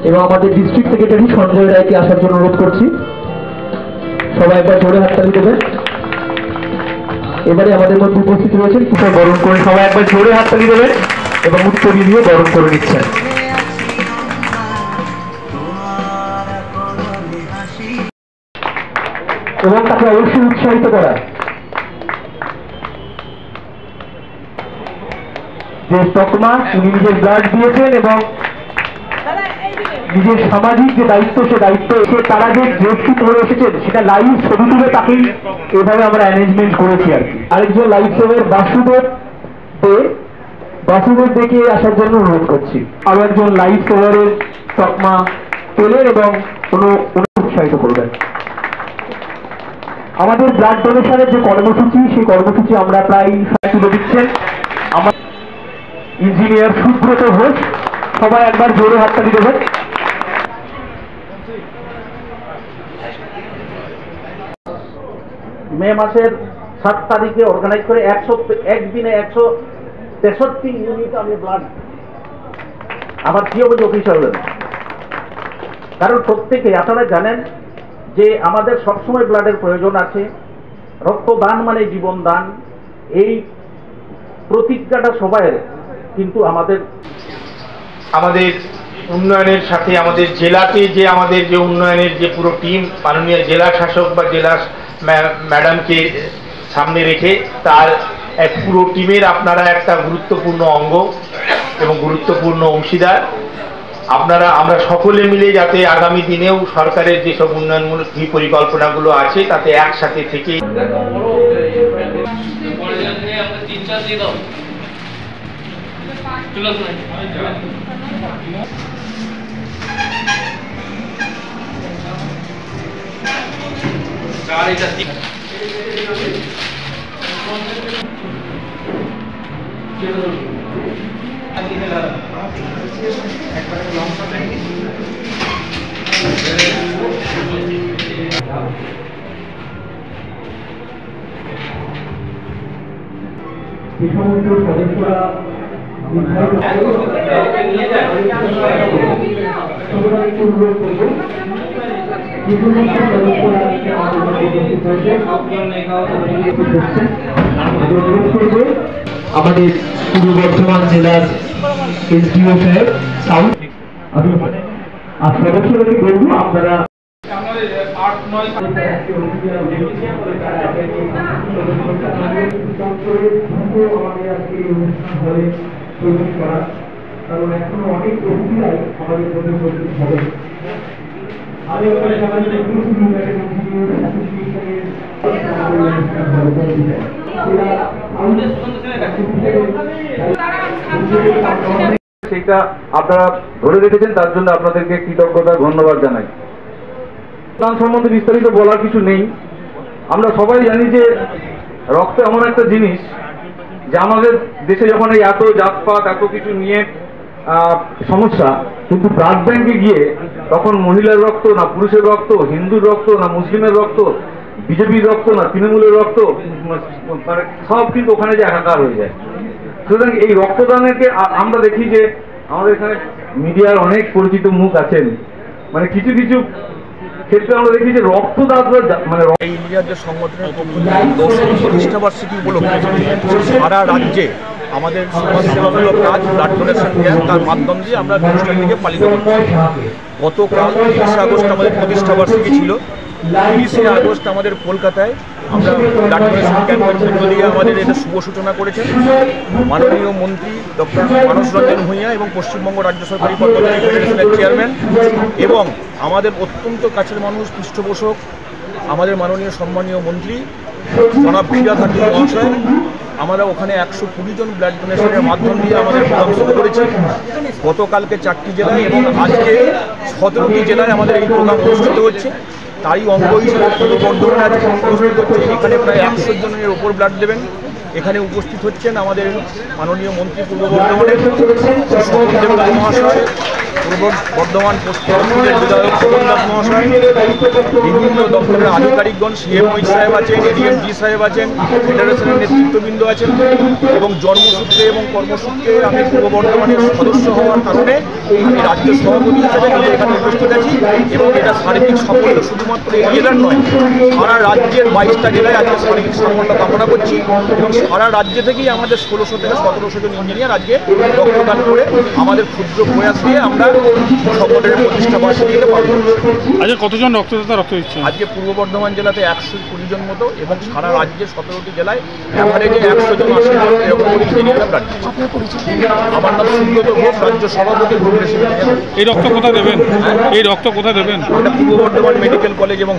এবং আমাদের district secretary Sanjay রায়কে আসার জন্য অনুরোধ করছি। সবাই একবার জোরে হাততালি দেবেন। এবারে আমাদের মধ্যে উপস্থিত রয়েছেন কিশোর বরণ করে, সবাই একবার জোরে হাততালি দেবেন এবং উত্তরী দিয়ে বরণ করে নিচ্ছেন। এবং তাকে অবশ্যই উৎসাহিত করা, যে তকমা উনি নিজের ব্লাড দিয়েছেন এবং নিজের সামাজিক যে দায়িত্ব, সে দায়িত্ব তারা যে ড্রেসটি পরে এসেছেন সেটা লাইভ ছবি তুলে তাকেই এভাবে আমরা অ্যারেঞ্জমেন্ট করেছি আর কি। আরেকজন লাইভ সেভার বাসুদেব দেখে আসার জন্য অনুরোধ করছি। আরো একজন লাইভ সেভারের তকমা পেলেন এবং উৎসাহিত করবেন। আমাদের ব্লাড ডোনেশনের যে কর্মসূচি, সেই কর্মসূচি আমরা প্রায় তুলে দিচ্ছেন আমার ইঞ্জিনিয়ার সুব্রত ঘোষ। সবাই একবার জোরে হাততালি দেবেন। মে মাসের 7 তারিখে অর্গানাইজ করে একদিনে 163 ইউনিট আমি ব্লাড আমার জিওলজি অফিসার হলেন। কারণ প্রত্যেকে আপনারা জানেন যে আমাদের সবসময় ব্লাডের প্রয়োজন আছে। রক্তদান মানে জীবন দান, এই প্রতিজ্ঞাটা সবাই। কিন্তু আমাদের উন্নয়নের সাথে আমাদের জেলাতে যে আমাদের যে উন্নয়নের যে পুরো টিম, মাননীয় জেলা শাসক বা জেলা ম্যাডামকে সামনে রেখে তার এক পুরো টিমের আপনারা একটা গুরুত্বপূর্ণ অঙ্গ এবং গুরুত্বপূর্ণ অংশীদার। আমরা সকলে মিলে যাতে আগামী দিনেও সরকারের যেসব উন্নয়নমূলক পরিকল্পনাগুলো আছে তাতে একসাথে থেকে এই সমস্ত সদস্যরা আমাদের পূর্ব বর্ধমান জেলার এসডিও সাহেব সাউথ আর সদস্যদেরকে বলবো আপনারা কারণ এখনো অনেক প্রক্রিয়ায় আমাদের মধ্যে প্রস্তুত হবে। সেটা আপনারা ধরে রেখেছেন, তার জন্য আপনাদেরকে কৃতজ্ঞতা ধন্যবাদ জানাই। রক্তদান সম্বন্ধে বিস্তারিত বলার কিছু নেই। আমরা সবাই জানি যে রক্ত এমন একটা জিনিস যে আমাদের দেশে যখন এই এত জাতপাত এত কিছু নিয়ে সমস্যা, কিন্তু ব্লাড ব্যাংকে গিয়ে তখন মহিলার রক্ত না পুরুষের রক্ত, হিন্দুর রক্ত না মুসলিমের রক্ত, বিজেপির রক্ত না তৃণমূলের রক্ত, মানে সব কিন্তু ওখানে যে একাকার হয়ে যায়। সুতরাং এই রক্তদানকে আমরা দেখি যে আমাদের এখানে মিডিয়ার অনেক পরিচিত মুখ আছেন, মানে কিছু কিছু ক্ষেত্রে আমরা দেখি যে রক্তদাতা মানে এই ইন্ডিয়ার যে সংগঠনের পক্ষ থেকে 10ম প্রতিষ্ঠাবার্ষিকী উপলক্ষে সারা রাজ্যে আমাদের সমাজসেবামূলক কাজ ব্লাড ডোনেশন ক্যাম্প তার মাধ্যম দিয়ে আমরা অনুষ্ঠানটিকে পালিত করছি। গতকাল 30 আগস্ট আমাদের প্রতিষ্ঠাবার্ষিকী ছিল। 30 আগস্ট আমাদের কলকাতায় আমরা ব্লাড ডোনেশন ক্যাম্পের মধ্য দিয়ে আমাদের এটা শুভ সূচনা করেছেন মাননীয় মন্ত্রী ডক্টর মানস রঞ্জন ভূঁইয়া এবং পশ্চিমবঙ্গ রাজ্য সরকারি পদ্ধতি ফেডারেশনের চেয়ারম্যান এবং আমাদের অত্যন্ত কাছের মানুষ পৃষ্ঠপোষক আমাদের মাননীয় সম্মানীয় মন্ত্রী জনাব ফিরহাদ হাকিম মহাশয়। আমরা ওখানে 120 জন ব্লাড ডোনেশনের মাধ্যম দিয়ে আমাদের প্রোগ্রাম শুরু করেছি। গতকালকে 4টি জেলায় এবং আজকে 17টি জেলায় আমাদের এই প্রোগ্রাম অনুষ্ঠিত হচ্ছে। তারই অঙ্গ হিসেবে পূর্ব বর্ধমানে আজকে উপস্থিত হচ্ছে। এখানে প্রায় 100 জনের ওপর ব্লাড দেবেন। এখানে উপস্থিত হচ্ছেন আমাদের মাননীয় মন্ত্রী পূর্ব বর্ধমানের মহাশয়, পূর্ব বর্ধমান পশ্চিম বিধায়ক খোকন দাস মহাশয়, বিভিন্ন দপ্তরের আধিকারিকগণ, সিএমওই সাহেব আছেন, এডিএমজি সাহেব আছেন, ফেডারেশনের নেতৃত্ববৃন্দ আছেন এবং জন্মসূত্রে এবং কর্মসূত্রে আমি পূর্ব বর্ধমানের সদস্য হওয়ার কারণে আমি রাজ্য সভাপতি হিসেবে নিজে এখানে উপস্থিত আছি এবং এটা সার্বিক সাফল্য শুধুমাত্র এই জেলার নয়, সারা রাজ্যের 22টা জেলায় আজকে সার্বিক সাফল্য কামনা করছি এবং সারা রাজ্য থেকেই আমাদের 1600 থেকে 1700 জন ইঞ্জিনিয়ার আজকে রক্তদান করে আমাদের ক্ষুদ্র প্রয়াস দিয়ে আমরা সংগঠনের প্রতিষ্ঠা বার্ষিকীতে পালন করছি। আজকে কতজন রক্তদাতা রক্ত দিচ্ছেন? আজকে পূর্ব বর্ধমান জেলাতে 120 জন মতো এবং সারা রাজ্যে 17টি জেলায় অ্যাভারেজে 100 জন 80 জন এরকম করে ইঞ্জিনিয়াররা ব্লাড দিচ্ছে। আমার নাম সুব্রত ঘোষ, রাজ্য সভাপতি প্রোগ্রেসিভ ইঞ্জিনিয়ার। এই রক্ত কোথায় দেবেন? এই রক্ত কোথায় দেবেন? এটা পূর্ব বর্ধমান মেডিকেল কলেজ এবং